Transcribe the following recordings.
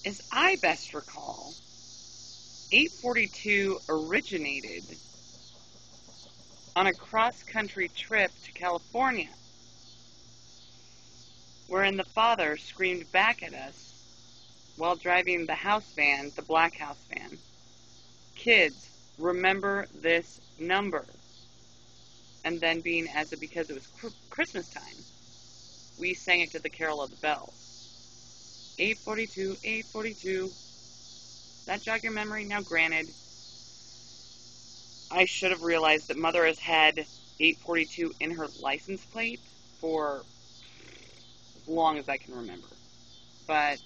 As I best recall, 842 originated on a cross-country trip to California, wherein the father screamed back at us while driving the house van, the black house van. Kids, remember this number. And then because it was Christmas time, we sang it to the Carol of the Bells. 842, 842. That jog your memory? Now granted, I should have realized that Mother has had 842 in her license plate for as long as I can remember. But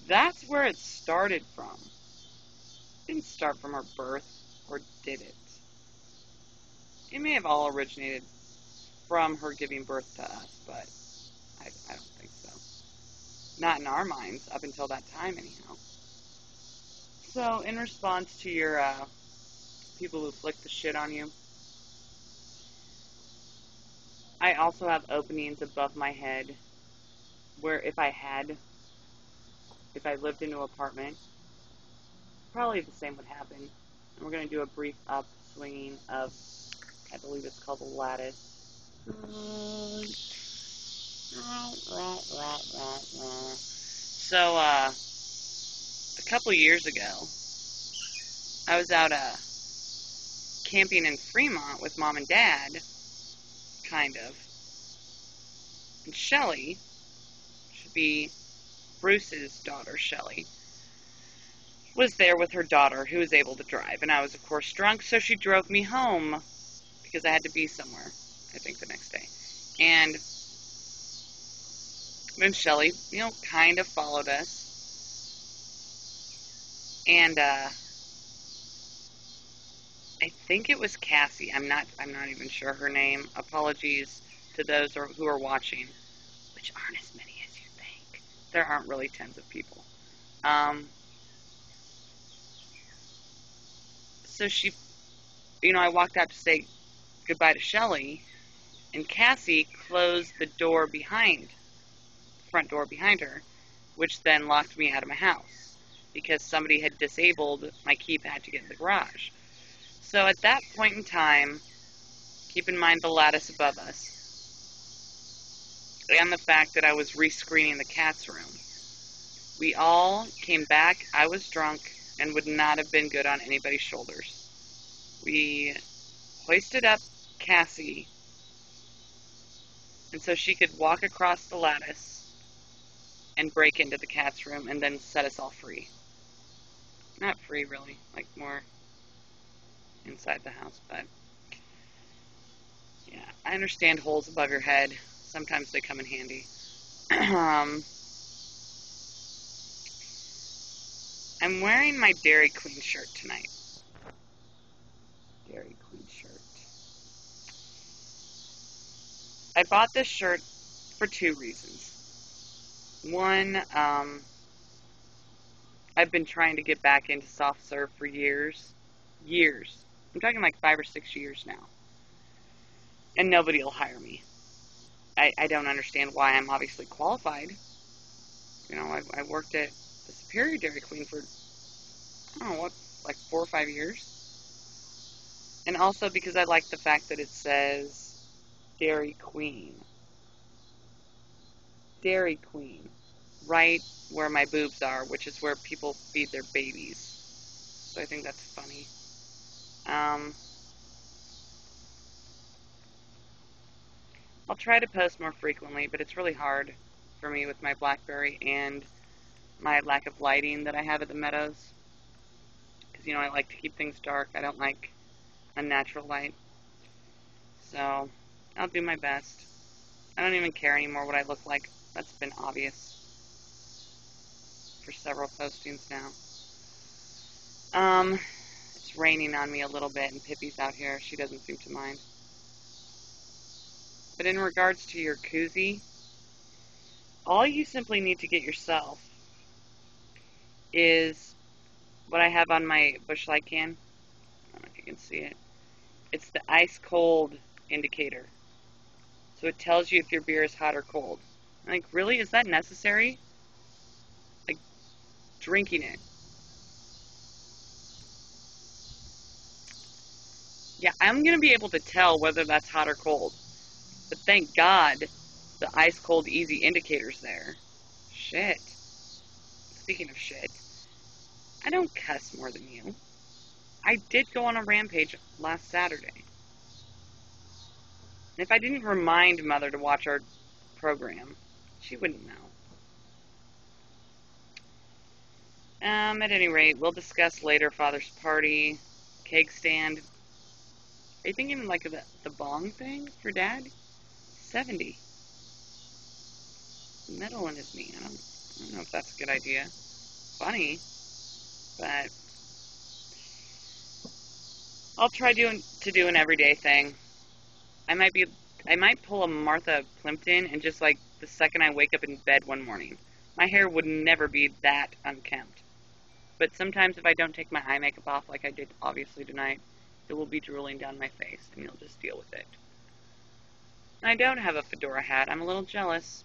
that's where it started from. It didn't start from her birth, or did it? It may have all originated from her giving birth to us, but I don't think so. Not in our minds, up until that time anyhow. So, in response to your people who flick the shit on you, I also have openings above my head where if I lived in an apartment, probably the same would happen. And we're going to do a brief upswinging of, I believe it's called a lattice. So, a couple years ago, I was out camping in Fremont with Mom and Dad, kind of. And Shelly, should be Bruce's daughter, Shelly, was there with her daughter, who was able to drive. And I was, of course, drunk, so she drove me home because I had to be somewhere, I think, the next day. And then Shelly, kind of followed us. And I think it was Cassie. I'm not even sure her name. Apologies to those who are watching, which aren't as many as you think. There aren't really tens of people. So she, I walked out to say goodbye to Shelly, and Cassie closed the front door behind her, which then locked me out of my house because somebody had disabled my keypad to get in the garage. So at that point in time, keep in mind the lattice above us, and the fact that I was rescreening the cat's room. We all came back. I was drunk and would not have been good on anybody's shoulders. We hoisted up Cassie, and so she could walk across the lattice and break into the cat's room and then set us all free. Not free, really, like more inside the house, but yeah, I understand holes above your head. Sometimes they come in handy. I'm wearing my Dairy Queen shirt tonight. Dairy Queen shirt. I bought this shirt for two reasons. One, I've been trying to get back into soft serve for years. I'm talking like 5 or 6 years now. And nobody will hire me. I don't understand why. I'm obviously qualified. I worked at the Superior Dairy Queen for, I don't know, like 4 or 5 years. And also because I like the fact that it says Dairy Queen. Dairy Queen. Right where my boobs are, which is where people feed their babies. So I think that's funny. I'll try to post more frequently, but it's really hard for me with my BlackBerry and my lack of lighting that I have at the meadows. Because, I like to keep things dark. I don't like unnatural light. So, I'll do my best. I don't even care anymore what I look like. That's been obvious for several postings now. It's raining on me a little bit, and Pippi's out here. She doesn't seem to mind. But in regards to your koozie, all you simply need to get yourself is what I have on my Busch Light can. I don't know if you can see it. It's the ice cold indicator. So it tells you if your beer is hot or cold. I'm like, really? Is that necessary? Like, drinking it. Yeah, I'm going to be able to tell whether that's hot or cold. But thank God the ice cold easy indicator's there. Shit. Speaking of shit, I don't cuss more than you. I did go on a rampage last Saturday. And if I didn't remind Mother to watch our program, she wouldn't know. At any rate, we'll discuss later Father's party, cake stand. Are you thinking like of the bong thing for Dad? 70. Metal in his knee. I don't know if that's a good idea. Funny, but I'll try to do an everyday thing. I might pull a Martha Plimpton and just like the second I wake up in bed one morning. My hair would never be that unkempt. But sometimes if I don't take my eye makeup off like I did obviously tonight, it will be drooling down my face and you'll just deal with it. I don't have a fedora hat. I'm a little jealous.